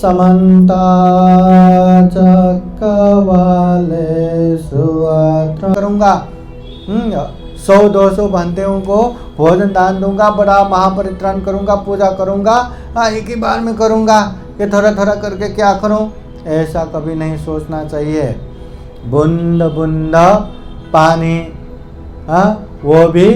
समन्ता चक्रवालेषु अत्र करूँगा। 100-200 बंदेयों को भोजन दान दूंगा, बड़ा महापरित्राण करूंगा, पूजा करूंगा, एक ही बार में करूंगा, ये थोड़ा थोड़ा करके क्या करूं, ऐसा कभी नहीं सोचना चाहिए। बूंद बूंद पानी वो भी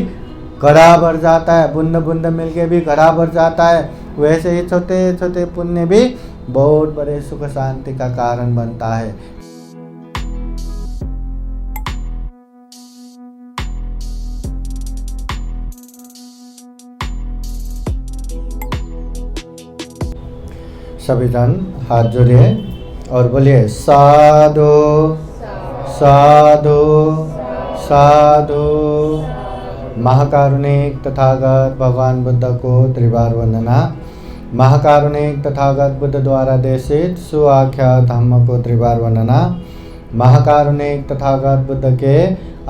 घड़ा भर जाता है, बूंद बूंद मिलके भी घड़ा भर जाता है। वैसे ही छोटे छोटे पुण्य भी बहुत बड़े सुख शांति का कारण बनता है। सभी जन हाथ जोड़िए और बोलिए साधु साधु साधु। महाकारुणिक तथागत भगवान बुद्ध को त्रिबार वंदना। महाकारुणिक तथागत बुद्ध द्वारा देशित सुआख्या धम्म को त्रिबार वंदना। महाकारुणिक तथागत बुद्ध के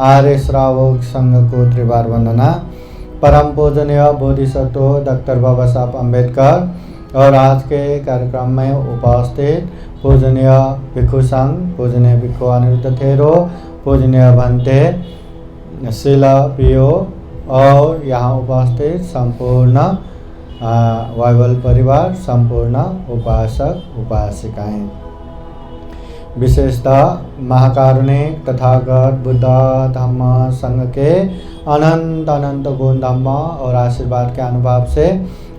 आर्य श्रावक संघ को त्रिबार वंदना। परम पूजनीय बोधिसत्व डॉक्टर बाबा साहब अम्बेडकर और आज के कार्यक्रम में उपस्थित पूजनीय भिक्षु संघ, पूजनीय भिक्षु अनिरुद्ध थेरो, पूजनीय भंते शिला पियो और यहाँ उपस्थित संपूर्ण वाइवल परिवार, संपूर्ण उपासक उपासिकाएं, विशेषतः महाकारुणिक तथागत बुद्ध धम्म संघ के अनंत अनंत गुण धम्म और आशीर्वाद के अनुभव से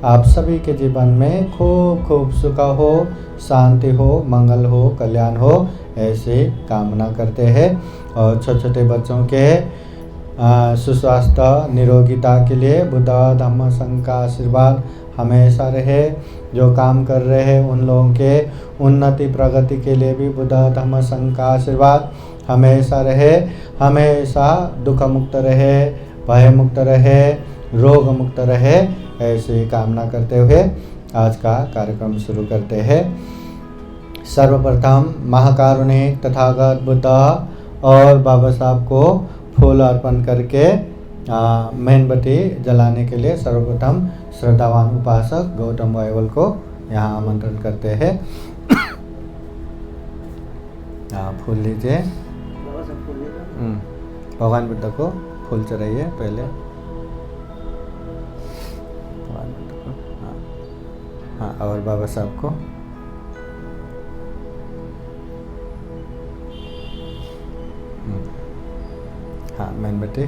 आप सभी के जीवन में खूब खूब सुख हो, शांति हो, मंगल हो, कल्याण हो, ऐसे कामना करते हैं। और छोटे छोटे बच्चों के सुस्वास्थ्य निरोगिता के लिए बुद्ध धम्म संघ का आशीर्वाद हमेशा रहे। जो काम कर रहे हैं उन लोगों के उन्नति प्रगति के लिए भी बुद्ध धम्म संघ का आशीर्वाद हमेशा रहे। हमेशा दुख मुक्त रहे, भय मुक्त रहे, रोग मुक्त रहे, ऐसी कामना करते हुए आज का कार्यक्रम शुरू करते हैं। सर्वप्रथम महाकारुणिक तथागत बुद्ध और बाबा साहब को फूल अर्पण करके मेणबत्ती जलाने के लिए सर्वप्रथम श्रद्धावान उपासक गौतम वाइवल को यहाँ आमंत्रण करते हैं। फूल लीजिए, भगवान बुद्ध को फूल चढ़ाइए पहले। हाँ, और बाबा साहब को हाँ मेणबत्ती।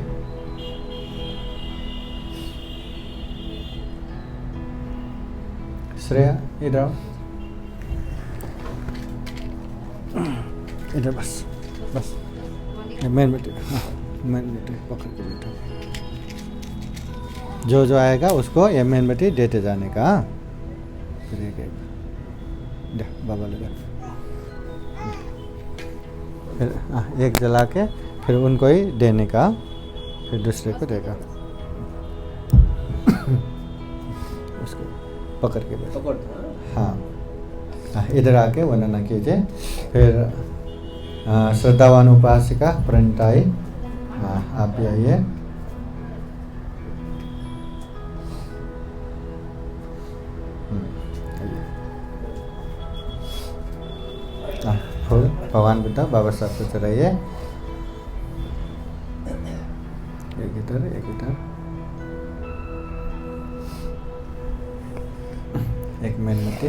श्रेया इधर आओ, इधर बस बस मेणबत्ती, हाँ मेणबत्ती पकड़ के बैठो। जो जो आएगा उसको ये मेणबत्ती देते जाने का। हाँ फिर बाबा लगा, फिर एक जला के फिर उनको ही देने का, फिर दूसरे को देगा। उसको पकड़ के बैठ। हाँ इधर आके वंदना कीजिए। फिर श्रद्धावान उपासिका प्रणताई, आप भी आइए। फूल भगवान बुद्ध बाबा साहब को चढ़ाइए, एक इधर एक इधर, एक मेणबत्ती।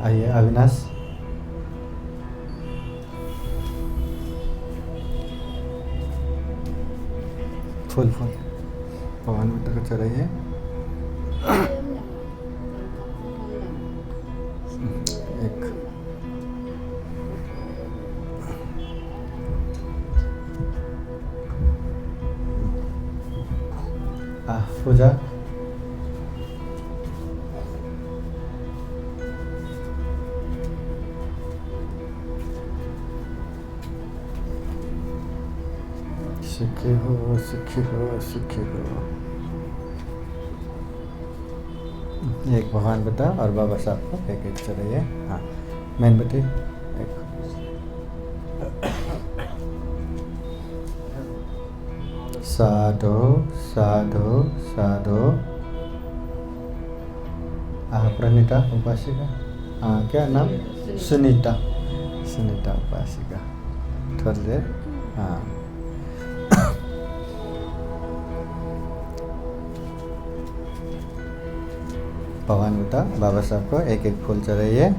आइए अविनाश, फूल फूल भगवान बुद्ध को चढ़ाइए। एक पूजा। सुखी हो सुखी हो सुखी हो। एक भगवान बुद्ध और बाबा साहब को एक एक चढ़ाइए। हाँ मेणबत्ती एक। साधु साधु साधु। प्रणीता उपासिका, क्या नाम? सुनीता, सुनीता उपासिका। थोड़ी देर, हाँ। भगवान बुद्ध बाबा साहब को एक एक फूल चढ़ाइए।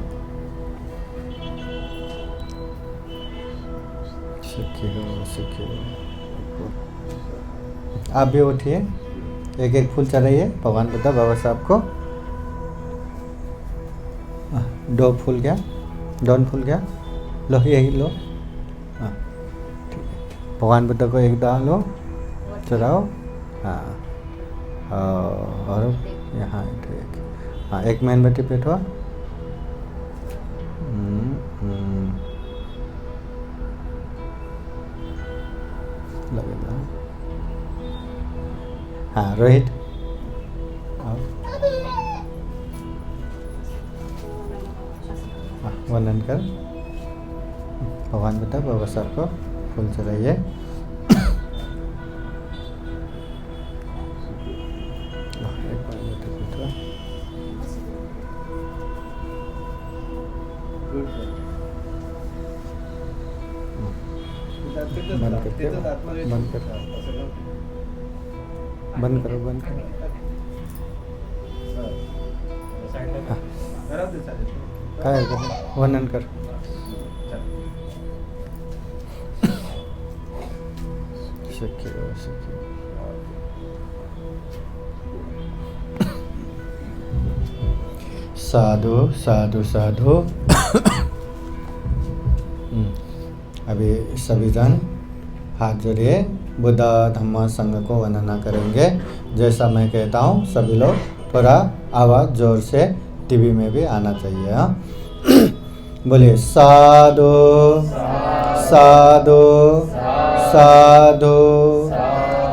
सुखी हो, सुखी हो। आप भी उठिए, एक एक फूल चढ़ाइए भगवान बुद्ध बाबा साहब को। दो फूल क्या? दोन फूल क्या? लो, यही लो। हाँ, ठीक है। भगवान बुद्ध को एक डालो, चढ़ाओ। हाँ, और यहाँ एक, हाँ, एक मेणबत्ती पेटवा। लगेगा। हाँ, रोहित वंदन कर। भगवान बुद्ध बाबा साहब को फूल चढ़ाइए। बंद करो, बंद करो। काय वंदन कर। सुखी हो, सुखी हो। साधु साधु साधु। अभी सभी जन हाथ जोड़िए, बुद्ध धम्म संघ को वंदना करेंगे। जैसा मैं कहता हूँ सभी लोग थोड़ा आवाज़ जोर से, टीवी में भी आना चाहिए। हाँ, बोलिए साधु साधु साधु।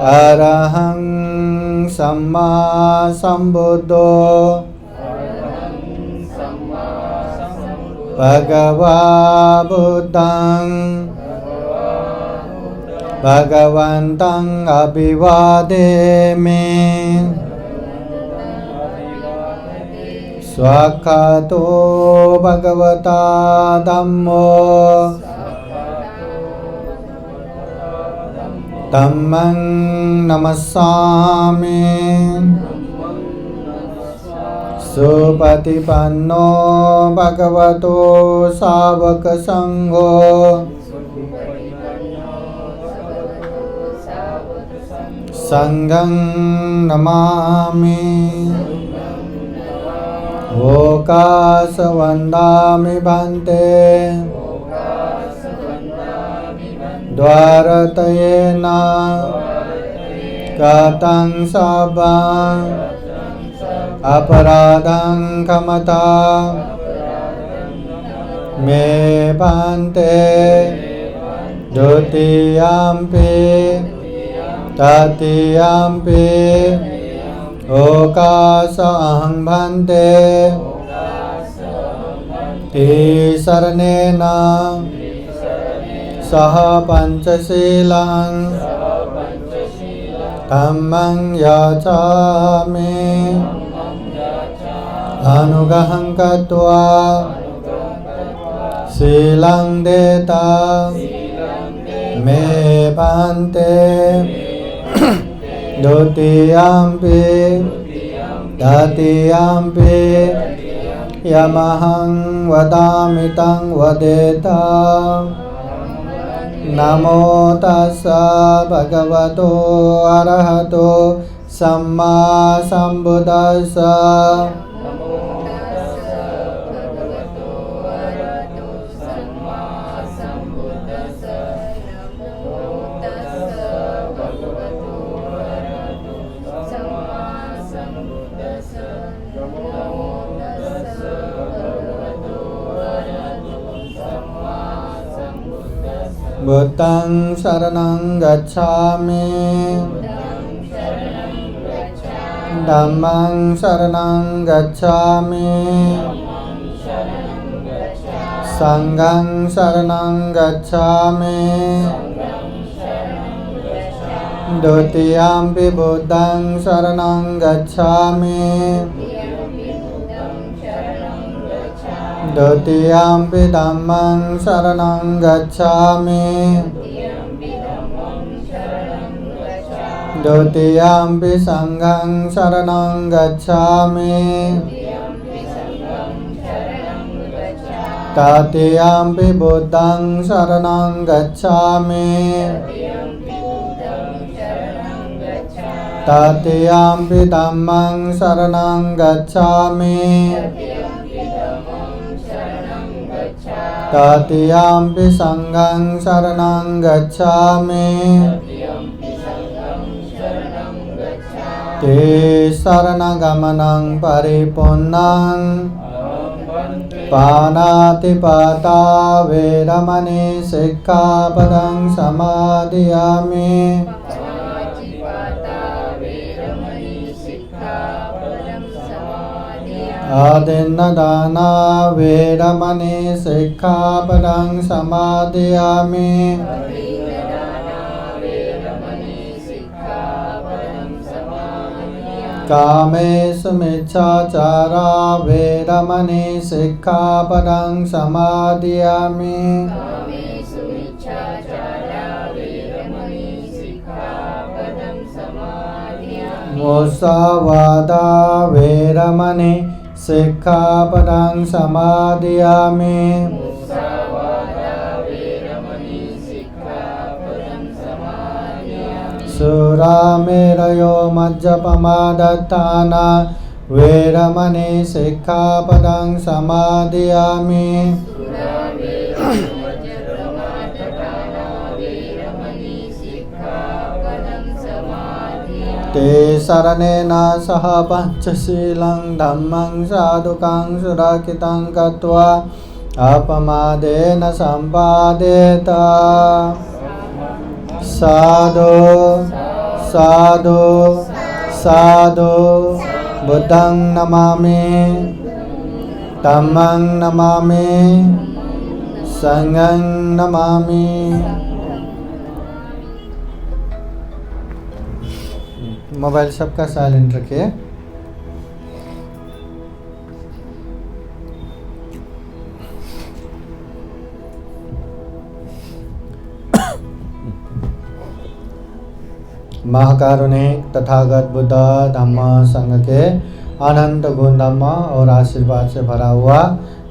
अरहं सम्मा संबुद्धो भगवा बुद्धं भगवन्तं अभिवादेमि। स्वाक्षातो भगवता धम्मो धम्मं नमस्सामि। सुपतिपन्नो भगवतो सावक संघो संघं नमामि। ओकाश वन्दामि भन्ते द्वारतयेन कथं सभां अपराधं क्षमता मे भन्ते। द्वितीयम्पि तृतीयम्पि ओकाश अहं भन्ते। शरणेन सह पंचशीलं धम्मं याचामि। अनुग्रहं कृत्वा शीलं देता मे भन्ते। द्वितीयम्पि तृतीयम्पि यमहं वदामि तं वदेत। नमो तस्सा भगवतो अरहतो सम्मा संबुद्दस्सा। बुद्धं शरणं गच्छामि। धम्मं शरणं गच्छामि। संघं शरणं गच्छामि। द्वितीयम्पि बुद्धं शरणं गच्छामि द्वितीयम्पि धम्मं शरणं गच्छामि द्वितीयम्पि संघं शरणं गच्छामि तृतीयम्पि बुद्धं शरणं गच्छामि तृतीयम्पि धम्मं शरणं गच्छामि तृतीयम्पि संघं शरणं गच्छामि ते शरणगमनं परिपूर्णं पानातिपाता वेरमणि सिक्खापदं समादयामि आदिन्नदाना वेरमणि सिक्खापदं समादयामि कामेषु मिच्छाचारा वेरमणि सिक्खापदं समादयामि मुसावादा वेरमणि सिक्खापदं समादयामि सुरामेरयो मज्जपमादत्ताना वेरमणि सिक्खापदं समादयामि ते शरणेन सह पञ्चशीलं धम्मं साधुकं सुरक्षितं कृत्वा अपमादेन सम्पादेत साधु साधु साधु बुद्धं नमामि धम्मं नमामि संघं नमामि। मोबाइल सबका साइलेंट रखिए। महाकारुणिक तथागत बुद्ध धम्म संघ के अनंत गुण धम्म और आशीर्वाद से भरा हुआ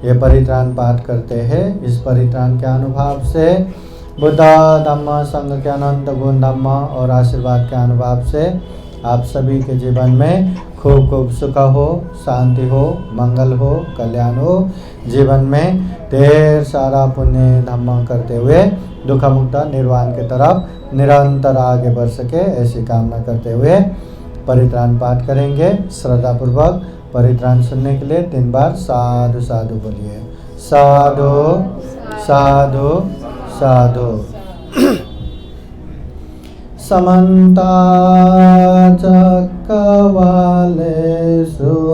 ये परित्राण पाठ करते हैं। इस परित्राण के अनुभव से बुद्ध धम्म संघ के अनंत गुण धम्म और आशीर्वाद के अनुभव से आप सभी के जीवन में खूब खूब सुख हो, शांति हो, मंगल हो, कल्याण हो, जीवन में ढेर सारा पुण्य धम्म करते हुए दुख मुक्त निर्वाण के तरफ निरंतर आगे बढ़ सके, ऐसी कामना करते हुए परित्राण पाठ करेंगे। श्रद्धापूर्वक परित्राण सुनने के लिए 3 बार साधु साधु बोलिए। साधु साधु साधु। समन्ता चक्रवालेषु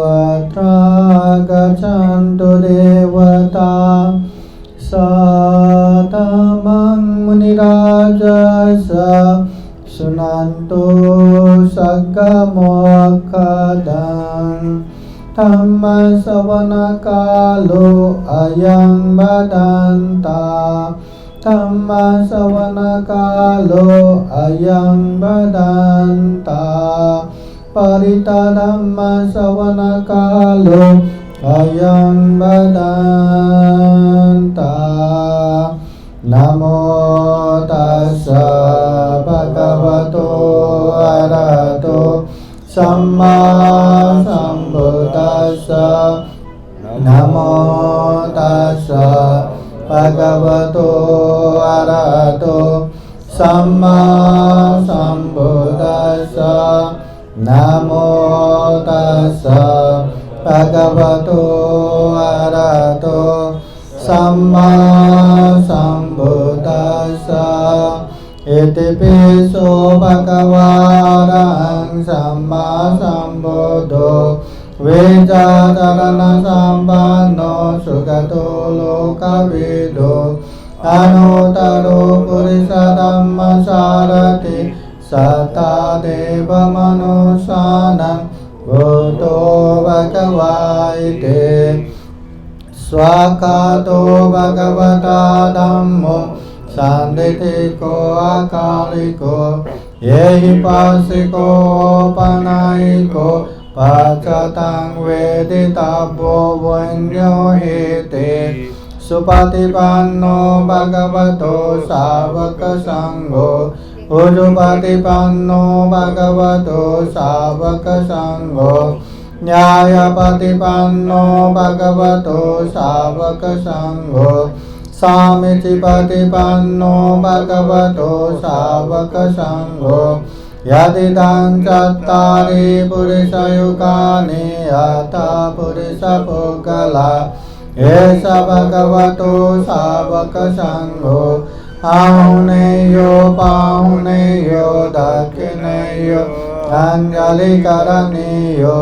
अत्र गच्छन्तु देवता सततं मुनिराजस शृण्वन्तु सद्गमोक्षदं धम्मश्रवणकालो अयं बदन्ता धम्मश्रवणकालो अयं बदन्ता परितधम्मश्रवणकालो अयं बदन्ता। नमो तस्स भगवतो अरहतो सम्मा सम्बुद्दस्स। नमो तस्स भगवतो अरहतो सम्मा सम्बुद्दस्स। नमो तस्स भगवतो अरहतो सम्मा सम्बुद्दस्स। इति पिसो भगवान् सम्मा सम्बुद्धो वेदाचरण सम्पन्नो सुगतो लोकविदो अनुत्तरो पुरुष धम्म सारथि सता देव मनुष्यानां भूतो भगवा इति स्वाकातो भगवता धम्मो सान्दिटिको अकालिको येहि पासिको पनायिको पाचतां वेदितव्यो वन्यो हेते सुपतिपन्नो भगवतो सावक संघो उजुपतिपन्नो भगवतो सावक संघो न्यायपतिपन्नो भगवतो सावक संघो सामीचिपतिपन्नो भगवतो सावक संघो यदिदं चत्तारि पुरुषयुगानि अथ पुरुषपुगला एष भगवतो सावक संघो आहुनेयो पाहुनेयो दक्षिणेयो अंजलिकरणीयो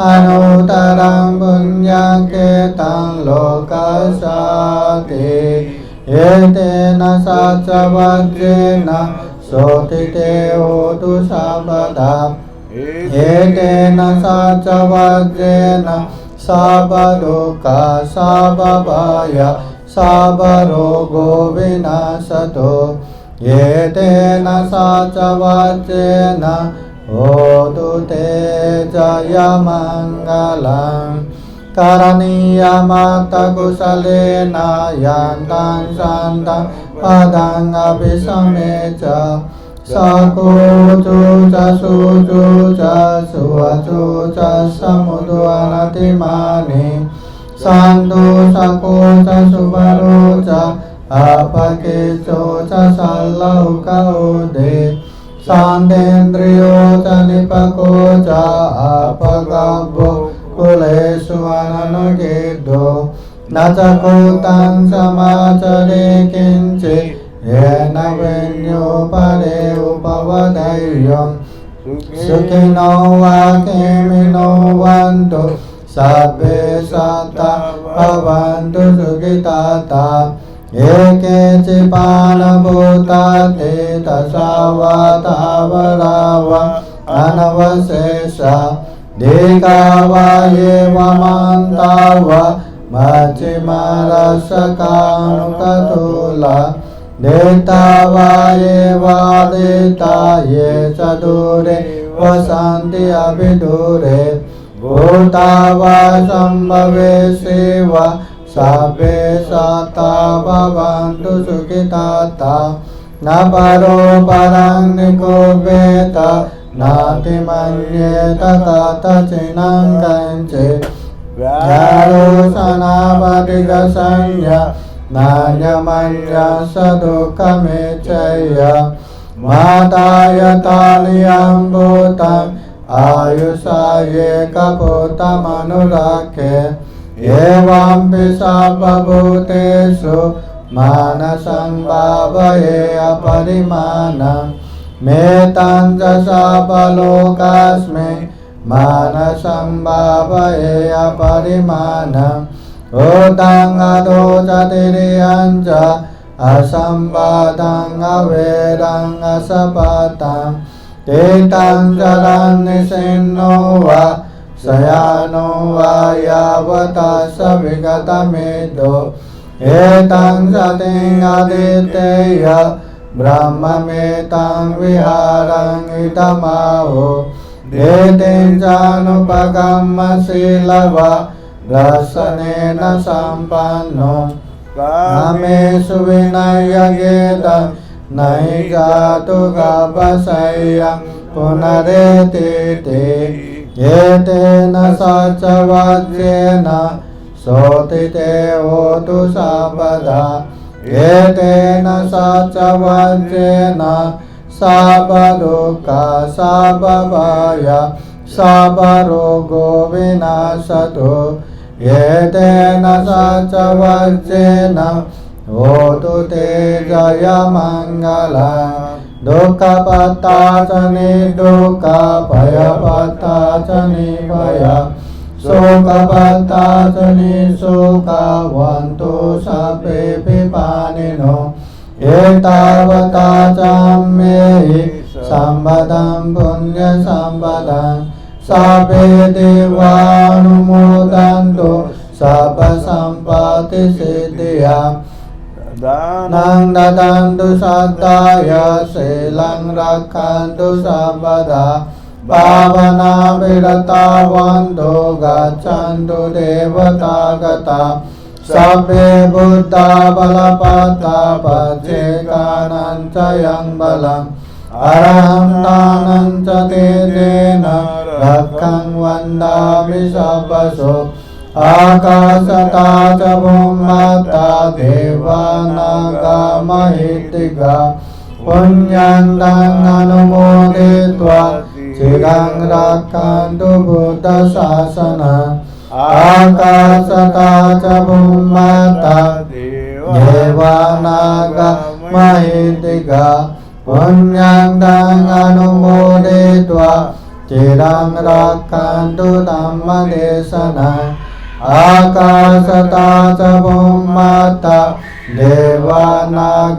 अनुत्तरं पुण्यकेतं लोकसाते एतेन सचवज्रेण सोतिते होतु सर्वदा एतेन सचवज्रेण सबदुःखा सबभय सबरोगो विनाशतो एतेन सचवज्रेण होतु ते जयमङ्गलं करणीयमत्तकुशलेन यान्तं शान्तं पदं अभिसमे च सकुचु च शुचु च सुवचु च समुद्वनतिमानि सान्धु सको च सुवरो च अपकेचो च सल्लौकौदे सान्देन्द्रियो च निपको च अपगव्यो कुलेषु अननुगेद्धो न च कृतं समाचरे किञ्चित् येन वेण्योपरे उपवदेयं सुखिनो वा केमिनो वन्तु सर्वे सत्ता भवन्तु सुखिताता एके चिपानभूता ते तसावतावराव अनवशेष दीर्घावा एवमान्ताव मचिमरसकानुकतुला देतावा एवादेता ये च दूरे वसन्ति अभिदूरे भूतावा सम्भवे सेव सर्वे सत्ता भवन्तु सुखिताता न परो परं निकुर्वेत नाति मन्येत कथचिनं कञ्चित् व्यारोसनावधिगसंज्ञा नान्यमन्यस दुःखमेचय मातायतालियं भूतम् आयुषा एकभूतमनुराखे एवं सर्वभूतेषु मानसं भावये अपरिमाणम् मेतं च सर्वलोकास्मि मानसं भावये अपरिमाणम् ऊर्ध्वं अधो च तिर्यं च असंवादं अवेदं असपतं तीतं जलं निषिन्नो वा शयानो वा यावता स विगतमेधो एतं सतिं अदितेय ब्रह्ममेतं विहारं इदमाहो एतेन चानुपगम्यशीलवा दर्शनेन सम्पन्नो कामेषु विनयगेतं नहि जातु गवशय्यं पुनरेति एतेन सचवज्रेण सोतिते होतु सर्वदा एतेन सचवज्रेण सर्वदुःखा सर्वभय सर्वरोगो विनाशतो एतेन सचवज्रेण होतु ते जयमङ्गलं दुःखपत्ता च निर्दुःखा भयपत्ता च निर्भय शोकपत्ता च निःशोका वन्तु सर्वे विपानिनो एतावता च मे संपदं पुण्य संपदं साभे देवानुमोदन्तु सर्व संपत्ति सिद्धिया दानं ददन्तु सदाय शीलं रक्षन्तु सर्वदा पावना विरतावन्तो गच्छन्तु देवतागता सर्वे बुद्धा बलपता पचेकानञ्च यं बलम् अरहं दानं च तेजेन रक्षं वन्दामि सर्वशो आकाशता च भूमता देवानागमहितिका पुण्यन्तं अनुमोदित्वा चिरं रक्षन्तु बुद्धशासनम् आकाशता च भूमता देवानागमहितिका पुण्यन्तं अनुमोदित्वा चिरं रक्षन्तु धम्मदेशनम् आकाशता च भूमता देवानागमहितिका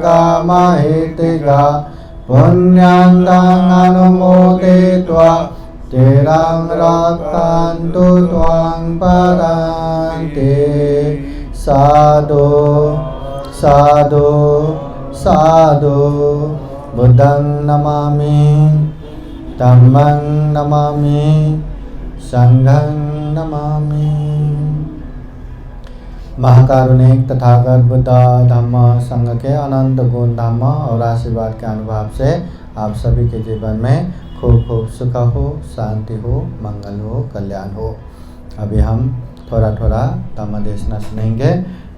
पुण्यन्तं अनुमोदित्वा चिरं रक्षन्तु त्वां पदन्ति साधु साधु साधु बुद्धं नमामि धम्मं नमामि संघं नमामि। महाकारुणिक तथागत बुद्ध धम्म संघ के अनंत गुण धम्म और आशीर्वाद के अनुभव से आप सभी के जीवन में खूब खूब सुख हो, शांति हो, मंगल हो, कल्याण हो। अभी हम थोड़ा थोड़ा धम्मदेशना सुनेंगे।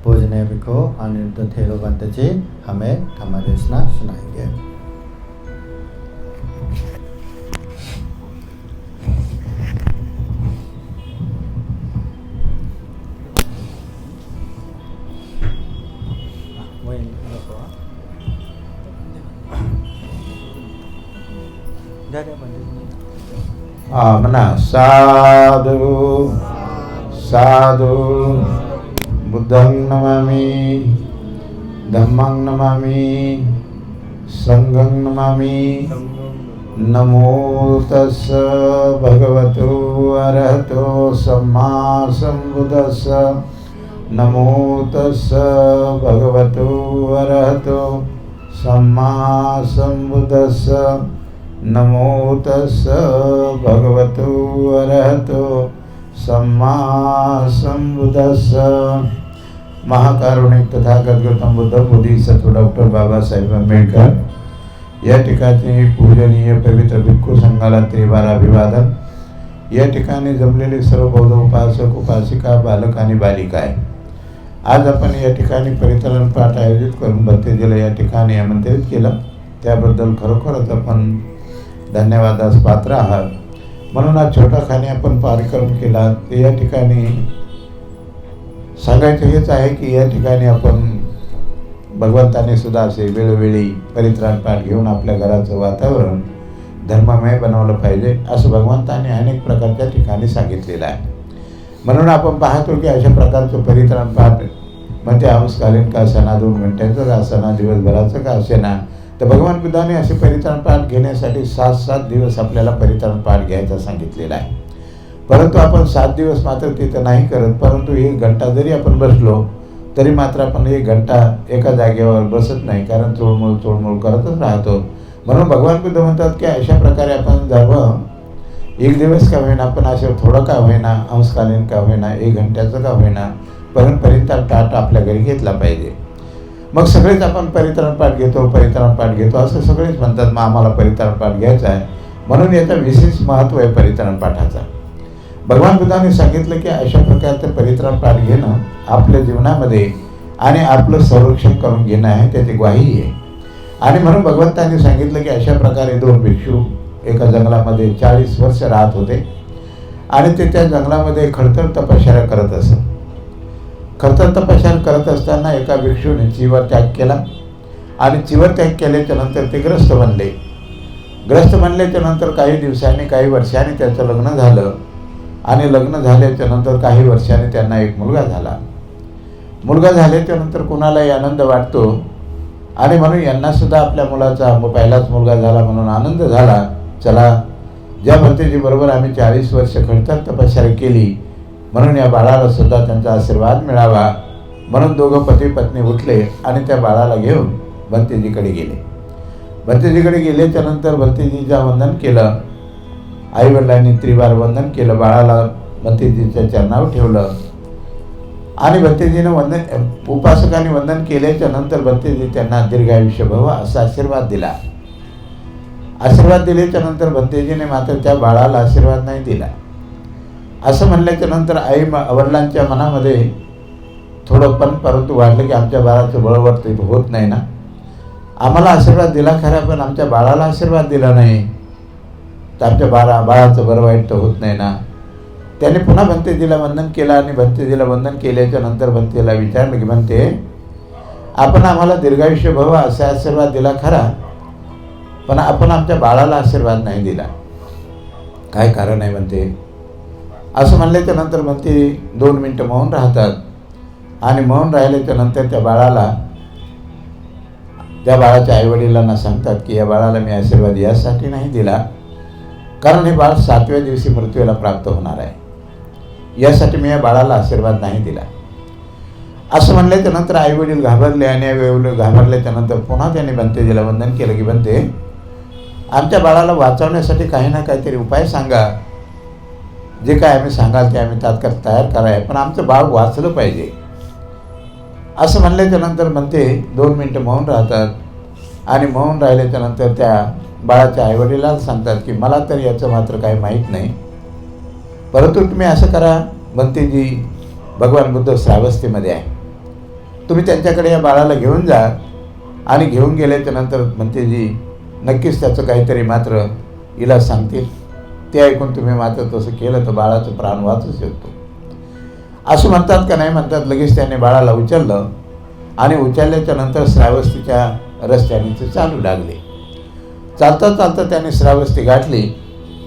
पूजनीय भिक्षु अनिरुद्ध थेरोबंत जी हमें धम्मदेशना सुनाएंगे। आमना साधु साधु बुद्धं नमामि धम्मं नमामि संघं नमामि। नमो तस्स भगवतो अरहतो सम्मा सम्बुद्धस्स। नमो तस्स भगवतो अरहतो सम्मा सम्बुद्धस्स। नमो तस्स भगवतो अरहतो सम्मा सम्बुद्धस्स। महाकारुणिक तथागत गौतम बुद्ध बोधिसत्व डॉक्टर बाबासाहेब आंबेडकर या ठिकाणी पूजनीय पवित्र भिक्खू संघाला त्रिवार अभिवादन। या ठिकाणी जमलेले सर्व बौद्ध उपासक उपासिका बालक आणि बालिका आहे। आज आपण या ठिकाणी परिचालन पाठ आयोजित करून भक्तजन या ठिकाणी आमंत्रित केलं, त्याबद्दल खरोखरच आपण धन्यवादास पात्र आहात। म्हणून आज छोटा खाणी आपण कार्यक्रम केला ते या ठिकाणी सांगायचं हेच आहे की या ठिकाणी आपण भगवंताने सुद्धा असे वेळोवेळी परित्राण पाठ घेऊन आपल्या घराचं वातावरण धर्ममय बनवलं पाहिजे असं भगवंताने अनेक प्रकारच्या ठिकाणी सांगितलेलं आहे। म्हणून आपण पाहतो की अशा प्रकारचं परित्राण पाठ म्हणजे अंशकालीन का असेना, 2 घंट्याचं का असेना, दिवसभराचं का असेना, तर भगवान बुद्धाने असे परित्राण पाठ घेण्यासाठी 7-7 दिवस आपल्याला परित्राण पाठ घ्यायचा सांगितलेला आहे। परंतु आपण 7 दिवस मात्र तिथं नाही करत, परंतु 1 घंटा जरी आपण बसलो तरी मात्र आपण 1 घंटा एका जागेवर बसत नाही, कारण चोळमोळ करतच राहतो। म्हणून भगवान बुद्ध म्हणतात की अशा प्रकारे आपण जर 1 दिवस का होईना, आपण असं थोडं का होईना, अंशकालीन का होईना, 1 घंट्याचं का होईना, पण परित्राण पाठ आपल्या घरी घेतला पाहिजे। मग सगळेच आपण परित्राण पाठ घेतो असं सगळेच म्हणतात, मग आम्हाला परित्राण पाठ घ्यायचा आहे। म्हणून याचा विशेष महत्त्व आहे परित्राण पाठाचा। भगवान बुद्धाने सांगितलं की अशा प्रकारचं परित्राण पाठ घेणं आपल्या जीवनामध्ये आणि आपलं संरक्षण करून घेणं आहे, त्याची ग्वाही आहे। आणि म्हणून भगवंतांनी सांगितलं की अशा प्रकारे 2 भिक्षू एका जंगलामध्ये 40 वर्ष राहत होते आणि ते त्या जंगलामध्ये खडतर तपश्चर्या करत असत। खडतर तपश्चर्या करत असताना एका भिक्षूने चिवर त्याग केला आणि चिवर त्याग केल्याच्या नंतर ते ग्रस्त बनले। ग्रस्त बनल्याच्या नंतर काही दिवसांनी, काही वर्षांनी त्याचं लग्न झालं आणि लग्न झाल्याच्या नंतर काही वर्षांनी त्यांना एक मुलगा झाला। मुलगा झाल्याच्या नंतर कुणालाही आनंद वाटतो आणि म्हणून यांना सुद्धा आपल्या मुलाचा पहिलाच मुलगा झाला म्हणून आनंद झाला. चला, ज्या भंतेजी बरोबर आम्ही 40 वर्ष खडतर तपश्चर्या केली म्हणून या बाळाला सुद्धा त्यांचा आशीर्वाद मिळावा म्हणून दोघं पती पत्नी उठले आणि त्या बाळाला घेऊन भंतेजीकडे गेले. भंतेजीकडे गेल्याच्या नंतर भंतेजीचं वंदन केलं. आईवडिलांनी त्रिवार वंदन केलं. बाळाला भंतेजीच्या चरणावर ठेवलं आणि भंतेजीनं उपासकांनी वंदन केल्याच्या नंतर भंतेजी त्यांना दीर्घायुष्य भव असा आशीर्वाद दिला. आशीर्वाद दिल्याच्या नंतर भंतेजीने मात्र त्या बाळाला आशीर्वाद नाही दिला. असं म्हणल्याच्या नंतर वडिलांच्या मनामध्ये थोडं परंतु वाटलं की आमच्या बाळाचं बळवट होत नाही ना. आम्हाला आशीर्वाद दिला खरा, पण आमच्या बाळाला आशीर्वाद दिला नाही, तर आमच्या बाळाचं बरं वाईट तर होत नाही ना. त्याने पुन्हा भंतेजीला वंदन केलं आणि भंतेजीला वंदन केल्याच्या नंतर भंतेला विचारलं की म्हणते, आपण आम्हाला दीर्घायुष्य भव असा आशीर्वाद दिला खरा, पण आपण आमच्या बाळाला आशीर्वाद नाही दिला, काय कारण आहे म्हणते. असं म्हणल्याच्या नंतर म्हणते 2 मिनटं मौन राहतात आणि मौन राहिल्याच्या नंतर त्या बाळाच्या आईवडिलांना सांगतात की या बाळाला मी आशीर्वाद यासाठी नाही दिला कारण हे बाळ 7व्या दिवशी मृत्यूला प्राप्त होणार आहे, यासाठी मी या बाळाला आशीर्वाद नाही दिला. असं म्हणल्याच्या नंतर आईवडील घाबरले आणि घाबरल्याच्या नंतर पुन्हा त्यांनी भंतेजीला वंदन केलं की भंते, आमच्या बाळाला वाचवण्यासाठी काही ना काहीतरी उपाय सांगा. जे काय आम्ही सांगाल ते आम्ही तात्काळ तयार कराय, पण आमचं बाळ वाचलं पाहिजे. असं म्हणल्याच्या नंतर म्हणते 2 मिनटं मौन राहतात आणि मौन राहिल्याच्या नंतर त्या बाळाच्या आईवडिलांना सांगतात की मला तर याचं मात्र काही माहीत नाही, परंतु तुम्ही असं करा, भंतेजी भगवान बुद्ध श्रावस्तीमध्ये आहे, तुम्ही त्यांच्याकडे या बाळाला घेऊन जा आणि घेऊन गेल्याच्या नंतर भंतेजी नक्कीच त्याचं काहीतरी मात्र इलाज सांगतील. ते ऐकून तुम्ही मात्र तसं केलं तर बाळाचं प्राण वाचू शकतो. असं म्हणतात का नाही म्हणतात. लगेच त्याने बाळाला उचललं आणि उचलल्याच्या नंतर श्रावस्तीच्या रस्त्याने ते चालू लागले. चालता चालता त्याने श्रावस्ती गाठली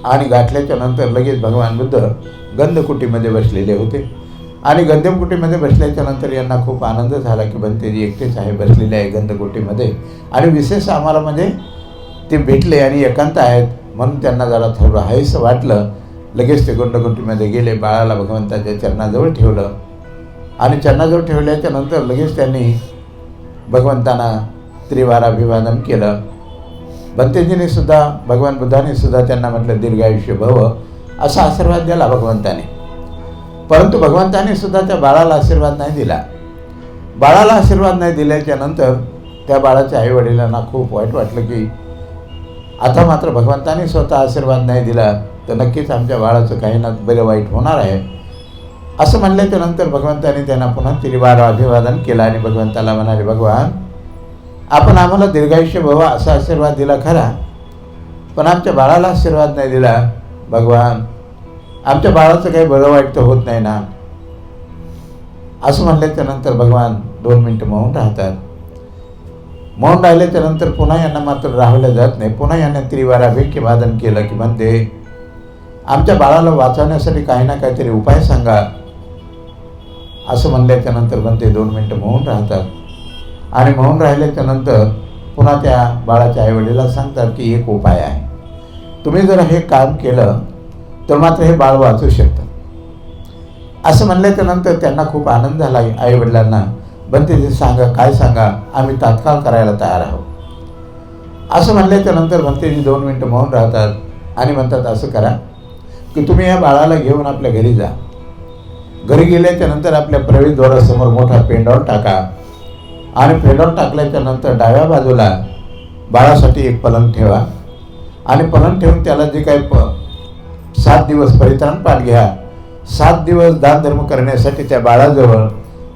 आणि गाठल्याच्या नंतर लगेच भगवान बुद्ध गंधकुटीमध्ये बसलेले होते आणि गंधकुटीमध्ये बसल्याच्या नंतर यांना खूप आनंद झाला की भंतेजी एकटेच आहे, बसलेले आहे गंधकुटीमध्ये आणि विशेष आम्हाला म्हणजे ते भेटले आणि एकांत आहेत म्हणून त्यांना जरा थोडं हायसं वाटलं. लगेच ते गंधकुटीमध्ये गेले, बाळाला भगवंताच्या चरणाजवळ ठेवलं आणि चरणाजवळ ठेवल्याच्या नंतर लगेच त्यांनी भगवंतांना त्रिवार अभिवादन केलं. भंतेजीने सुद्धा भगवान बुद्धाने सुद्धा त्यांना म्हटलं दीर्घायुष्य भव असा आशीर्वाद दिला भगवंताने, परंतु भगवंताने सुद्धा त्या बाळाला आशीर्वाद नाही दिला. बाळाला आशीर्वाद नाही दिल्याच्या नंतर त्या बाळाच्या आईवडिलांना खूप वाईट वाटलं की आता मात्र भगवंताने स्वतः आशीर्वाद नाही दिला तर नक्कीच आमच्या बाळाचं काही ना बरं वाईट होणार आहे. असं म्हणल्याच्या नंतर भगवंताने त्यांना पुन्हा त्रिवार अभिवादन केलं आणि भगवंताला म्हणाले, भगवान आपण आम्हाला दीर्घायुष्य भव असा आशीर्वाद दिला खरा, पण आमच्या बाळाला आशीर्वाद नाही दिला. भगवान आमच्या बाळाचं काही बरं वाईट तर होत नाही ना. असं म्हणल्याच्या नंतर भगवान 2 मिनटं मौन राहतात. मौन राहिल्याच्या नंतर पुन्हा यांना मात्र राहवलं जात नाही. पुन्हा यांना त्रिवार अभिवादन केलं की म्हणते आमच्या बाळाला वाचवण्यासाठी काही ना काहीतरी उपाय सांगा. असं म्हणल्याच्या नंतर म्हणते 2 मिनटं मौन राहतात आणि मौन राहिल्याच्या नंतर पुन्हा त्या बाळाच्या आईवडिलांना सांगतात की एक उपाय आहे, तुम्ही जर हे काम केलं तर मात्र हे बाळ वाचू शकतं. असं म्हणल्याच्या नंतर त्यांना खूप आनंद झाला आईवडिलांना. भंतेजी सांगा, काय सांगा, आम्ही तात्काळ करायला तयार आहोत. असं म्हणल्याच्या नंतर भंतेजी 2 मिनटं मौन राहतात आणि म्हणतात असं करा की तुम्ही या बाळाला घेऊन आपल्या घरी जा. घरी गेल्याच्या नंतर आपल्या प्रवेशद्वारासमोर मोठा पेंडॉल टाका आणि पेंडॉल टाकल्याच्या नंतर डाव्या बाजूला बाळासाठी एक पलंग ठेवा आणि पलंग ठेवून त्याला जे काही 7 दिवस परित्राण पाठ घ्या. 7 दिवस दानधर्म करण्यासाठी त्या बाळाजवळ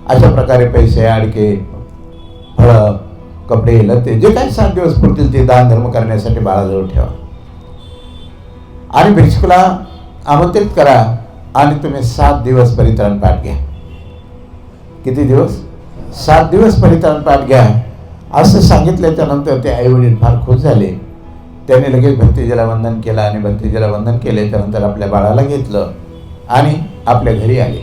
अशा प्रकारे पैसे, आडके, फळं, कपडे, लते जे काही 7 दिवस पुरतील ते दानधर्म करण्यासाठी बाळाजवळ ठेवा आणि भिक्षुकाला आमंत्रित करा आणि तुम्ही 7 दिवस परित्राण पाठ घ्या. किती दिवस? 7 दिवस परित्राण पाठ घ्या. असं सांगितल्याच्या नंतर ते आईवडील फार खुश झाले. त्याने लगेच भंतेजीला वंदन केलं आणि भंतेजीला वंदन केल्याच्या नंतर आपल्या बाळाला घेतलं आणि आपल्या घरी आले.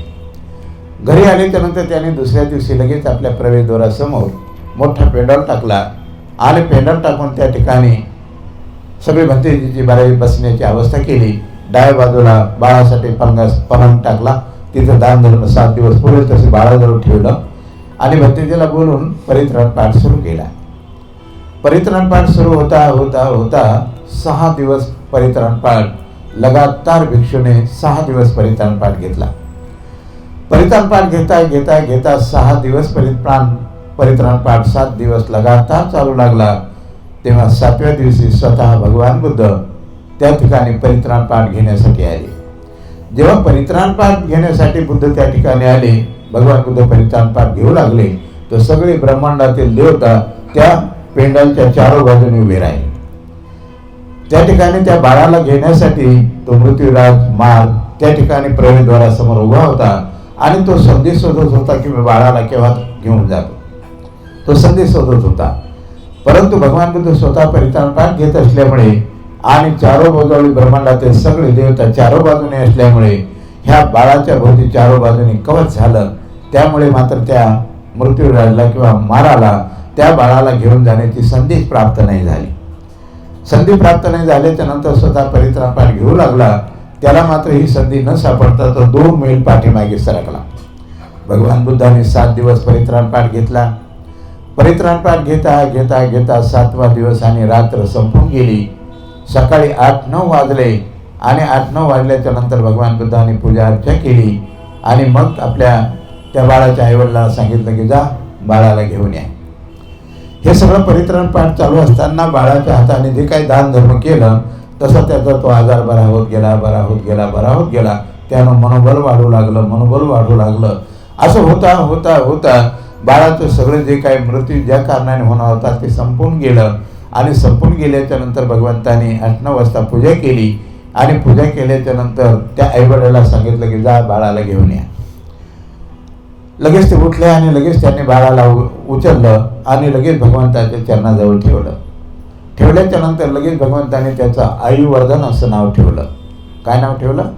घरी आल्याच्या नंतर त्याने दुसऱ्या दिवशी लगेच आपल्या प्रवेशद्वारासमोर मोठा पेंडॉल टाकला आणि पेंडल टाकून त्या ठिकाणी सगळी भंतेजीची बारावी बसण्याची अवस्था केली. डाव्या बाजूला बाळासाठी पलंग टाकला. तिथं दान धर्म 7 दिवस पुढे तसे बाळाजवळ ठेवलं आणि भंतेजीला बोलून परित्राण पाठ सुरू केला. परित्राण पाठ सुरू होता होता होता 6 दिवस परित्राण पाठ लगातार भिक्षूने 6 दिवस परित्राण पाठ घेतला. परित्राण पाठ घेता घेता घेता 6 दिवस परित्राण पाठ 7 दिवस लगातार चालू लागला. तेव्हा 7व्या दिवशी स्वतः भगवान बुद्ध त्या ठिकाणी परित्राण पाठ घेण्यासाठी आले. जेव्हा परित्राण पाठ घेण्यासाठी बुद्ध त्या ठिकाणी आले, भगवान बुद्ध परित्राण पाठ घेऊ लागले, तर सगळे ब्रह्मांडातील देवता त्या पेंडलच्या चारो बाजूने उभे राहिले. त्या ठिकाणी त्या बाळाला घेण्यासाठी तो मृत्यूराज मार त्या ठिकाणी प्रवेशद्वारासमोर उभा होता आणि तो संदेश शोधत होता की मी बाळाला केव्हा घेऊन जातो. तो संदेश शोधत होता. परंतु भगवान बुद्ध स्वतः परित्राण पाठ घेत असल्यामुळे आणि चारो बाजूला ब्रह्मांडातील सगळे देवता चारो बाजूने असल्यामुळे ह्या बाळाच्या भोवती चारो बाजूने कवच झालं. त्यामुळे मात्र त्या मृत्यूराजला किंवा माराला त्या बाळाला घेऊन जाण्याची संधी प्राप्त नाही झाली. संधी प्राप्त नाही झाल्याच्या नंतर स्वतः परित्राण पाठ घेऊ लागला. त्याला मात्र ही संधी न सापडता तो 2 मैल पाठीमागे सरकला. भगवान बुद्धाने 7 दिवस परित्राण पाठ घेतला. परित्राण पाठ घेता घेता घेता 7वा दिवस आणि रात्र संपून गेली. सकाळी 8-9 वाजले आणि 8-9 वाजल्याच्या नंतर भगवान बुद्धाने पूजा अर्चा केली आणि मग आपल्या त्या बाळाच्या आईवडिलांना सांगितलं की जा बाळाला घेऊन या. हे सगळं परित्राण पाठ चालू असताना बाळाच्या हाताने जे काही दान धर्म केलं तसं त्याचा तो आजार बरा होत गेला, बरा होत गेला, बरा होत गेला. त्यानं मनोबल वाढू लागलं. असं होता होता होता बाळाचं सगळं जे काही मृत्यू ज्या कारणाने होणार होता ते संपून गेलं. आणि संपून गेल्याच्या नंतर भगवंताने 8-9 वाजता पूजा केली आणि पूजा केल्याच्या नंतर त्या आईवडिलाला सांगितलं की जा बाळाला घेऊन या. लगेच ते उठले आणि लगेच त्यांनी बाळाला उचललं आणि लगेच भगवंताच्या चरणाजवळ ठेवलं. ठेवल्याच्या नंतर लगेच भगवंताने त्याचं आयुवर्धन असं नाव ठेवलं. काय नाव ठेवलं?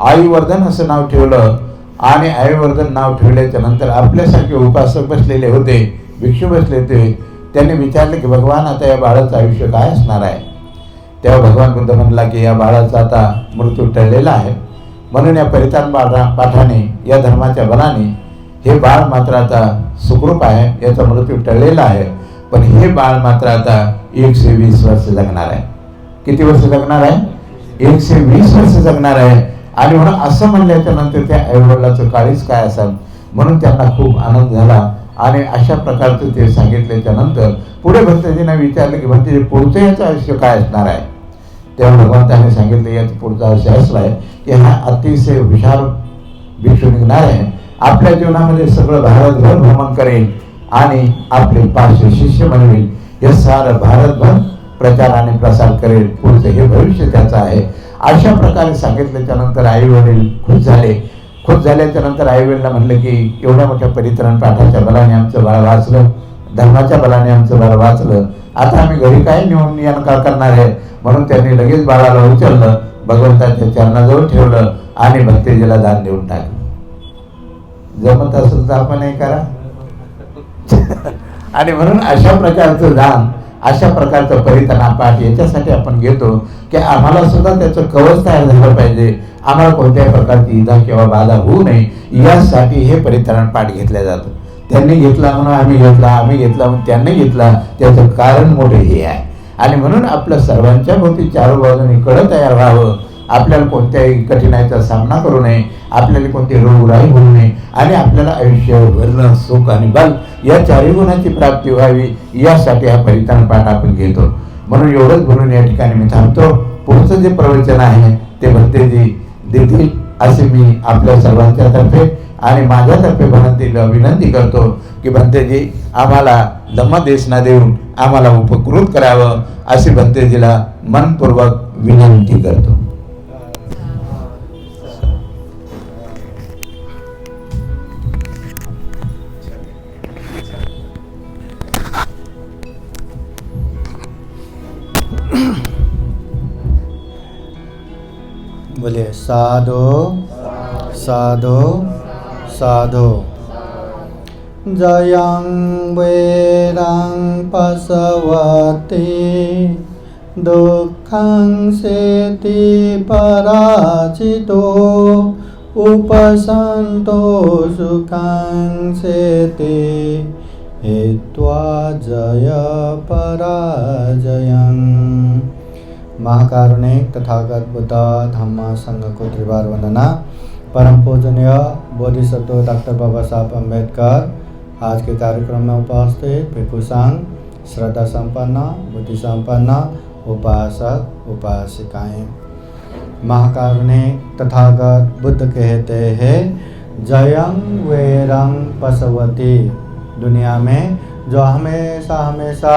आयुवर्धन असं नाव ठेवलं. आणि आयुवर्धन नाव ठेवल्याच्या नंतर आपल्यासारखे उपासक बसलेले होते, भिक्षू बसले होते, त्यांनी विचारले की भगवान आता या बाळाचं आयुष्य काय असणार आहे. तेव्हा भगवान बुद्ध म्हणला की या बाळाचा आता मृत्यू टळलेला आहे. म्हणून या परित्राण पाठाने या धर्माच्या बलाने हे बाळ मात्र आता सुखरूप आहे, याचा मृत्यू टळलेला आहे. पण हे बाळ मात्र आता 120 वर्ष जगणार आहे. किती वर्ष जगणार आहे? 120 वर्ष जगणार आहे. आणि म्हणून असं म्हणल्याच्या नंतर त्या आईवडिलाचं काळीच काय असेल म्हणून त्यांना खूप आनंद झाला. आणि अशा प्रकारचं ते सांगितल्याच्या नंतर पुढे भक्तजींना विचारलं की भक्तजी पुढचं याचं आयुष्य काय असणार आहे. तेव्हा भगवंताने सांगितलं याचं पुढचं आयुष्य असलं आहे की हा अतिशय हुशार भिक्षू निघणार आहे. आपल्या जीवनामध्ये सगळं भारतभर भ्रमण करेल आणि आपले 500 शिष्य बनवेल. हे सारं भारतभर प्रचार आणि प्रसार करेल. पुढचं हे भविष्य त्याचं आहे. अशा प्रकारे सांगितल्याच्या नंतर आई वडील खुश झाले. खुश झाल्याच्या नंतर आई वडिलांना म्हणलं की एवढ्या मोठ्या परित्राण पाठाच्या बलाने आमचं बाळ वाचलं, धर्माच्या बलाने आमचं बाळ वाचलं, आता आम्ही घरी काय नेऊन का करणार आहे. म्हणून त्यांनी लगेच बाळाला उचललं, भगवंताच्या चरणाजवळ ठेवलं आणि भक्तेजीला दान देऊन टाकलं. जमत असेल तर आपण हे करा. आणि म्हणून अशा प्रकारचं दान, अशा प्रकारचं परित्राण पाठ याच्यासाठी आपण घेतो की आम्हाला सुद्धा त्याचं कवच तयार झालं पाहिजे. आम्हाला कोणत्याही प्रकारची इजा किंवा बाधा होऊ नये यासाठी हे परित्राण पाठ घेतलं जातं. त्यांनी घेतला म्हणून आम्ही घेतला म्हणून त्यांनी घेतला, त्याचं कारण मोठे हे आहे. आणि म्हणून आपल्या सर्वांच्या भोवती चार बाजूने कळं तयार व्हावं. आपल्याला कोणत्याही कठीणाईचा सामना करू नये, आपल्याला कोणती रोगराई होऊ नये आणि आपल्याला आयुष्य वर्ण सुख आणि बल या चारही गुणाची प्राप्ती व्हावी यासाठी हा परित्राण पाठ आपण घेतो. म्हणून एवढंच बोलून या ठिकाणी मी थांबतो. पुढचं जे प्रवचन आहे ते भक्तेजी देतील असे मी आपल्या सर्वांच्या तर्फे आणि माझ्यातर्फे विनंती करतो की भंतेजी आम्हाला धम्मदेशना देऊन आम्हाला उपकृत करावं अशी भंतेजीला मनपूर्वक विनंती करतो. बोलिए साधो साधो साधो. जयं वैरं पशवते दुःखं सेति पराजितो उपसन्तो सुखं सेति हित्वा जय पराजयं। महाकारुणिक तथागत बुद्ध धम्म संघ को त्रिवार वंदना। परम पूजनीय बोधिसत्व डॉक्टर बाबा साहब अम्बेडकर आज के कार्यक्रम में उपस्थित भिक्षु संघ, श्रद्धा संपन्न, बुद्धि संपन्न उपासक उपासिकाएं। महाकारुणिक तथागत बुद्ध कहते हैं जयं वैरं पशवती। दुनिया में जो हमेशा हमेशा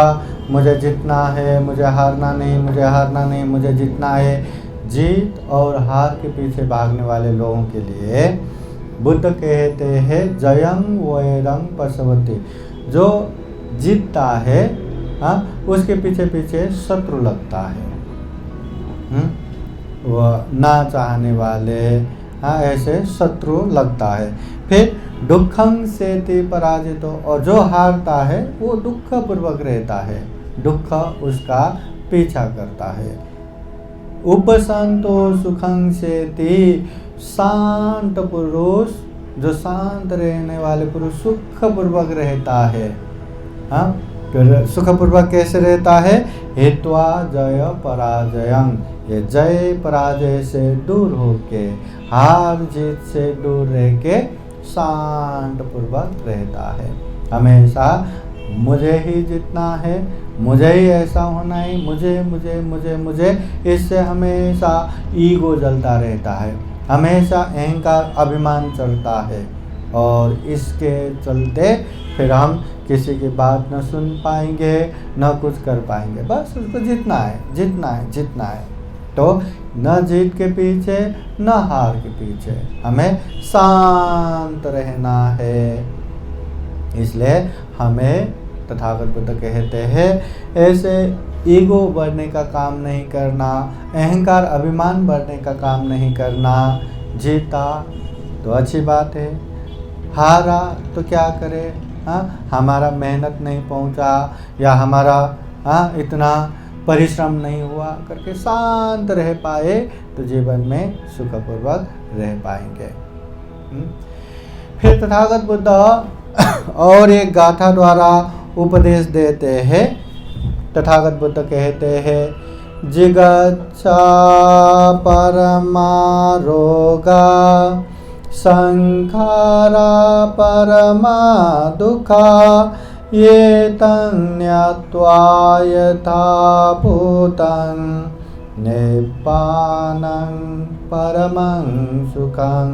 मुझे जीतना है, मुझे हारना नहीं, मुझे हारना नहीं, मुझे जीतना है, जीत और हार के पीछे भागने वाले लोगों के लिए बुद्ध कहते हैं जयं वैरं पशवती। जो जीतता है उसके पीछे पीछे शत्रु लगता है। वह ना चाहने वाले ऐसे शत्रु लगता है। फिर दुखं सेति पराजितो, और जो हारता है वो दुख पूर्वक रहता है, दुख उसका पीछा करता है। उपशांतो सुखं सेति, शांत पुरुष, जो शांत रहने वाले पुरुष सुख पूर्वक रहता है। सुख पूर्वक कैसे रहता है? हित्वा जय पराजयं, ये जय पराजय से दूर होके, हार जीत से दूर रह के शांत पूर्वक रहता है। हमेशा मुझे ही जीतना है, मुझे ही ऐसा होना है, मुझे मुझे मुझे मुझे, इससे हमेशा ईगो जलता रहता है, हमेशा अहंकार अभिमान चलता है, और इसके चलते फिर हम किसी की बात न सुन पाएंगे, न कुछ कर पाएंगे। बस उसको जीतना है, जीतना है, जीतना है। तो न जीत के पीछे न हार के पीछे हमें शांत रहना है। इसलिए हमें तथागत बुद्ध कहते हैं ऐसे ईगो बढ़ने का काम नहीं करना, अहंकार अभिमान बढ़ने का काम नहीं करना। जीता तो अच्छी बात है, हारा तो क्या करे, हमारा मेहनत नहीं पहुंचा या हमारा इतना परिश्रम नहीं हुआ करके शांत रह पाए तो जीवन में सुखपूर्वक रह पाएंगे। फिर तथागत बुद्ध और एक गाथा द्वारा उपदेश देते हैं। तथागत बुद्ध कहते हैं जिगच्छा परमा रोगा संखारा परमा दुखा ये तन्यत्वा यथा भूतं निब्बानं परमं सुखं।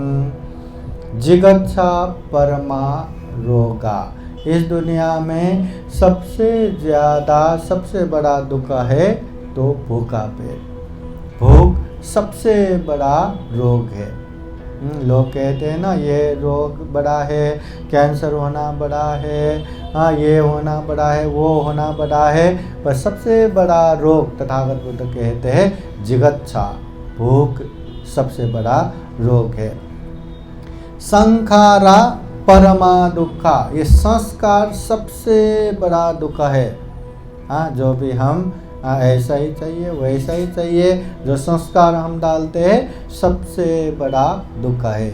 जिगच्छा परमा रोगा, इस दुनिया में सबसे ज़्यादा सबसे बड़ा दुख है तो भूखा पेट। भूख सबसे बड़ा रोग है। लोग कहते हैं ना ये रोग बड़ा है, कैंसर होना बड़ा है, ये होना बड़ा है, वो होना बड़ा है, पर सबसे बड़ा रोग तथागत बुद्ध कहते हैं जिगच्छा, भूख सबसे बड़ा रोग है। संखारा परमा दुखा, ये संस्कार सबसे बड़ा दुख है। जो भी हम ऐसा ही चाहिए वैसा ही चाहिए, जो संस्कार हम डालते हैं सबसे बड़ा दुख है।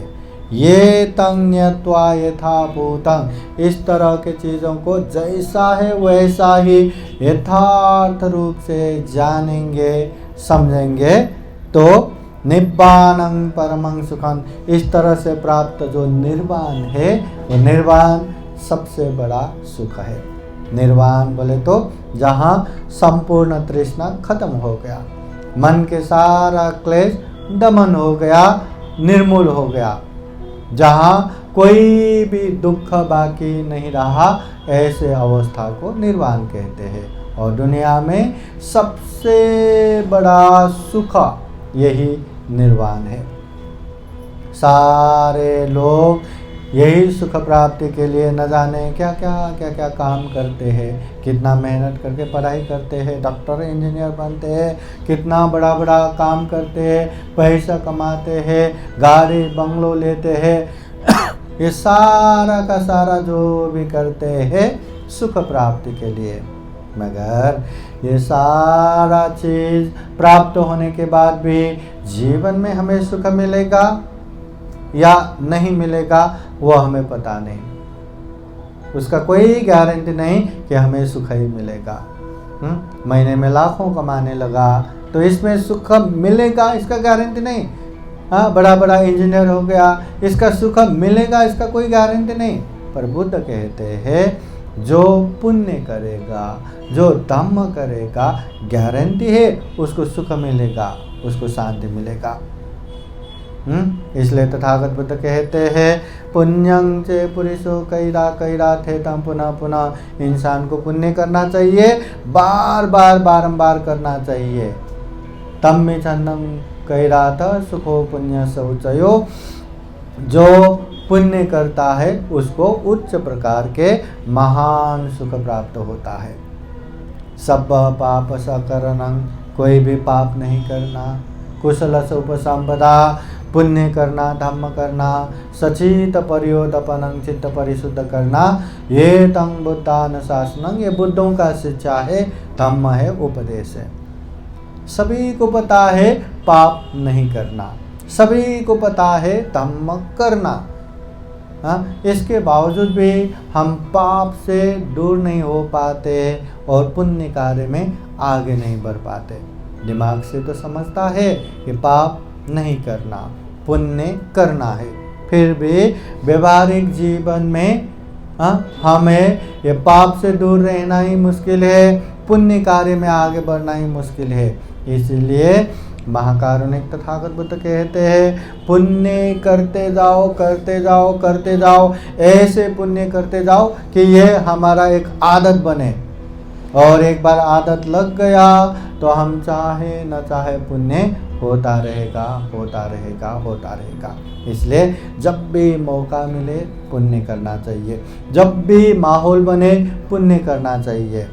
ये तन्यत्वा यथा भूतं, इस तरह के चीज़ों को जैसा है वैसा ही यथार्थ रूप से जानेंगे समझेंगे तो निब्बानं परमं सुखं, इस तरह से प्राप्त जो निर्वाण है वो निर्वाण सबसे बड़ा सुख है। निर्वाण बोले तो जहाँ संपूर्ण तृष्णा खत्म हो गया, मन के सारा क्लेश दमन हो गया, निर्मूल हो गया, जहाँ कोई भी दुख बाकी नहीं रहा, ऐसे अवस्था को निर्वाण कहते हैं। और दुनिया में सबसे बड़ा सुख यही निर्वाण है। सारे लोग यही सुख प्राप्ति के लिए न जाने क्या क्या काम करते हैं, कितना मेहनत करके पढ़ाई करते हैं, डॉक्टर इंजीनियर बनते हैं, कितना बड़ा बड़ा काम करते हैं, पैसा कमाते हैं, गाड़ी बंगलो लेते हैं, ये सारा का सारा जो भी करते हैं सुख प्राप्ति के लिए, मगर ये सारा चीज प्राप्त होने के बाद भी जीवन में हमें सुख मिलेगा या नहीं मिलेगा वो हमें पता नहीं। उसका कोई गारंटी नहीं कि हमें सुख ही मिलेगा। महीने में लाखों कमाने लगा तो इसमें सुख मिलेगा, इसका गारंटी नहीं। हाँ, बड़ा बड़ा इंजीनियर हो गया, इसका सुख मिलेगा, इसका कोई गारंटी नहीं। पर बुद्ध कहते हैं जो पुण्य करेगा, जो धम्म करेगा, गारंटी है उसको सुख मिलेगा, उसको शांति मिलेगा। इसलिए तथागत बुद्ध कहते हैं पुण्यं चे पुरुषो कैरा कैरा थे तम पुनः पुनः। इंसान को पुण्य करना चाहिए, बार बार बारंबार करना चाहिए। तम में चंदम कैरा था सुखो पुण्य शौचयो। जो पुण्य करता है उसको उच्च प्रकार के महान सुख प्राप्त होता है। सब पाप सकरणं, कोई भी पाप नहीं करना। कुशल उपसंपदा, पुण्य करना, धम्म करना। सचित परियोदपनं, चित्त परिशुद्ध करना। ये तंग बुद्धानुशासनं, ये बुद्धों का शिक्षा है, धम्म है, उपदेश है। सभी को पता है पाप नहीं करना, सभी को पता है धम्म करना। इसके बावजूद भी हम पाप से दूर नहीं हो पाते और पुण्य कार्य में आगे नहीं बढ़ पाते। दिमाग से तो समझता है कि पाप नहीं करना, पुण्य करना है, फिर भी व्यवहारिक जीवन में हमें ये पाप से दूर रहना ही मुश्किल है, पुण्य कार्य में आगे बढ़ना ही मुश्किल है। इसलिए महाकारुणिक तथागत बुद्ध कहते हैं पुण्य करते जाओ, करते जाओ, करते जाओ। ऐसे पुण्य करते जाओ कि ये हमारा एक आदत बने, और एक बार आदत लग गया तो हम चाहे न चाहे पुण्य होता रहेगा, होता रहेगा, होता रहेगा। इसलिए जब भी मौका मिले पुण्य करना चाहिए, जब भी माहौल बने पुण्य करना चाहिए।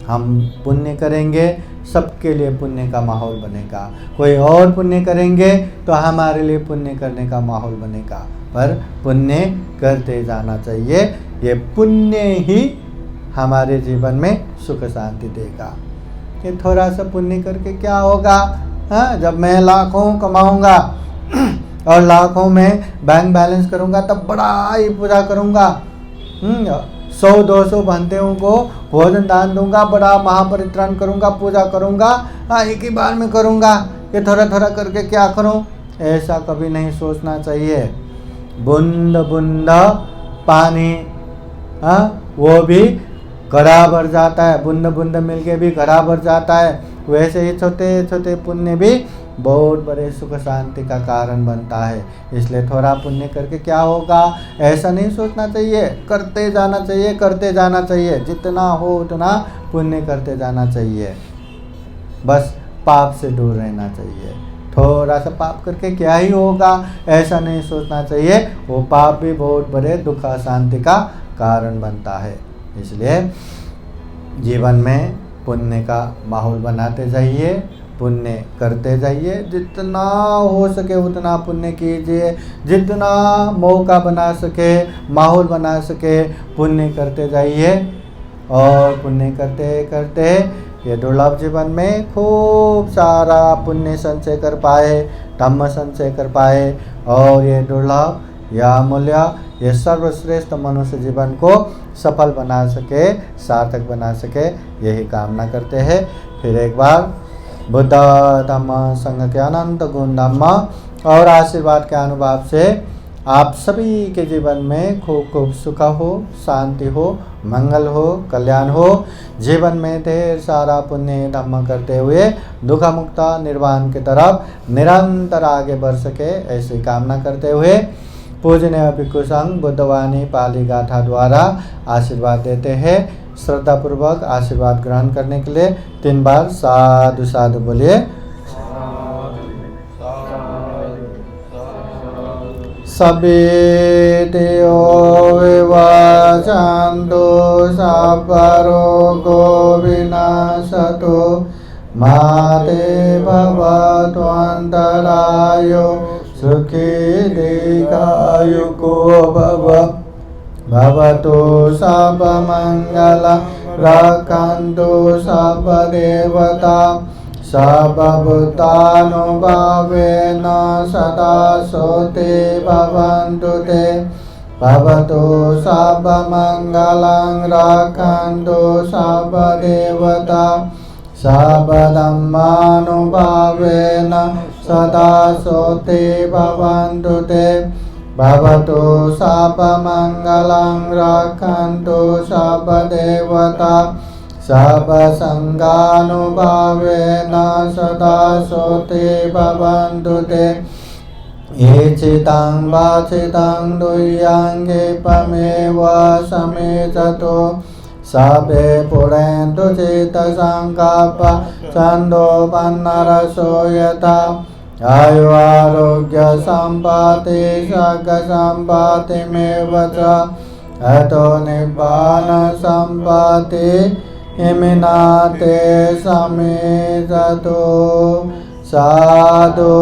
हम पुण्य करेंगे सबके लिए पुण्य का माहौल बनेगा, कोई और पुण्य करेंगे तो हमारे लिए पुण्य करने का माहौल बनेगा। पर पुण्य करते जाना चाहिए, ये पुण्य ही हमारे जीवन में सुख शांति देगा। ये थोड़ा सा पुण्य करके क्या होगा? जब मैं लाखों कमाऊंगा और लाखों में बैंक बैलेंस करूंगा तब बड़ा ही पूजा करूंगा, 100-200 बंदों को भोजन दान दूंगा, बड़ा महापरित्राण करूंगा, पूजा करूंगा, एक ही बार में करूंगा। ये थोड़ा थोड़ा करके क्या करूं? ऐसा कभी नहीं सोचना चाहिए। बूंद बूंद पानी वो भी घड़ा भर जाता है, बूंद बूंद मिलके भी घड़ा भर जाता है। वैसे ही छोटे छोटे पुण्य भी बहुत बड़े सुख शांति का कारण बनता है। इसलिए थोड़ा पुण्य करके क्या होगा ऐसा नहीं सोचना चाहिए, करते जाना चाहिए, करते जाना चाहिए। जितना हो उतना पुण्य करते जाना चाहिए, बस पाप से दूर रहना चाहिए। थोड़ा सा पाप करके क्या ही होगा ऐसा नहीं सोचना चाहिए, वो पाप भी बहुत बड़े दुख अशांति का कारण बनता है। इसलिए जीवन में पुण्य का माहौल बनाते जाइए, पुण्य करते जाइए, जितना हो सके उतना पुण्य कीजिए, जितना मौका बना सके, माहौल बना सके, पुण्य करते जाइए। और पुण्य करते करते ये दुर्लभ जीवन में खूब सारा पुण्य संचय कर पाए, धम्म संचय कर पाए, और ये दुर्लभ या अमूल्य ये सर्वश्रेष्ठ मनुष्य जीवन को सफल बना सके, सार्थक बना सके, यही कामना करते हैं। फिर एक बार बुद्ध धम्म संघ के अनंत गुण धम्म और आशीर्वाद के अनुभव से आप सभी के जीवन में खूब खूब सुख हो, शांति हो, मंगल हो, कल्याण हो। जीवन में ढेर सारा पुण्य धम्म करते हुए दुख मुक्त निर्वाण की तरफ निरंतर आगे बढ़ सके, ऐसी कामना करते हुए पूजनीय भिक्षु संघ बुद्धवाणी पाली गाथा द्वारा आशीर्वाद देते हैं। श्रद्धा पूर्वक आशीर्वाद ग्रहण करने के लिए 3 बार साधु साधु बोलिए। सभेदेव विवाचान्तो सापरोगो विनाशतो माते भवत्वन्तरायो सुखी दीर्घायुको भव भवतु सर्वमङ्गलं रक्षन्तु सर्वदेवता सर्वभूतानुभावेन सदा सोते भवन्तु ते भवतु सर्वमङ्गलं रक्षन्तु सर्वदेवता सर्वधर्मानुभावेन सदा सोते भवन्तु ते भवतु सर्वमङ्गलं रक्षन्तु सर्वदेवता सर्वसङ्गानुभावेन सदा सोते भवन्तु ते एचितं वाचितं दुह्यङ्गे पमेव समेचतो सबे पुरेन्दु चित्तसङ्कल्प छन्दोपन्नरसो यथा आयु आरोग्य सम्पत्ति सर्गसम्पत्तिमेव च अतो निब्बान सम्पत्ति इमिनाते समेततो साधु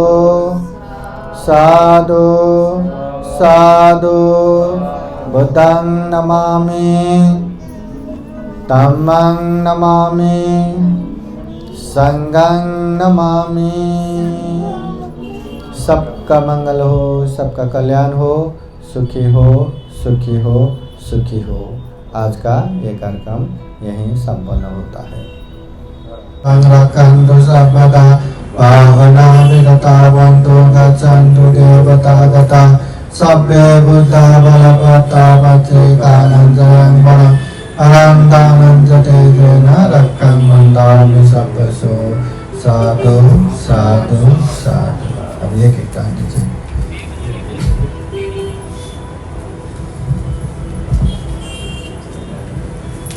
साधु साधु बुद्धं नमामि धम्मं नमामि संघं नमामि। सबका मंगल हो, सबका कल्याण हो, सुखी हो सुखी हो सुखी हो। आज का ये कार्यक्रम यहीं संपन्न होता है। रक्षन्तु सर्वदा पावना विरतावन्तु गच्छन्तु देवतागता सभ्ये बुद्धा बलवता वज्रिकानन्दं बलं अनन्तानं च तेजेन रक्षं बन्धामि सर्वशो साधु साधु साधु। अब ये कीर्तन कीजिए।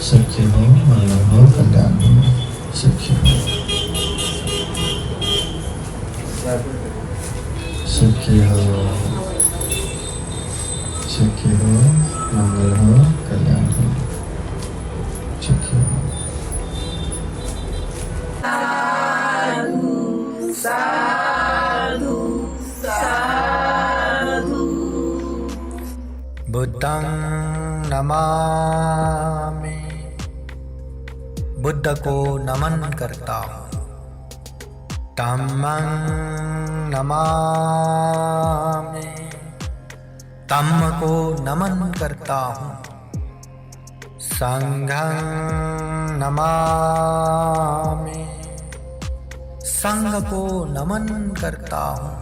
सुखी हो, मंगल हो, कल्याण हो, सुखी हो सुखी हो सुखी हो, मंगल हो, कल्याण हो, सुखी हो। साधु साधु बुद्धं नमामि, बुद्ध को नमन करता हूँ। धम्मं नमामि, धम्म को नमन करता हूँ। संघं नमामि, संघ को नमन करता हूँ।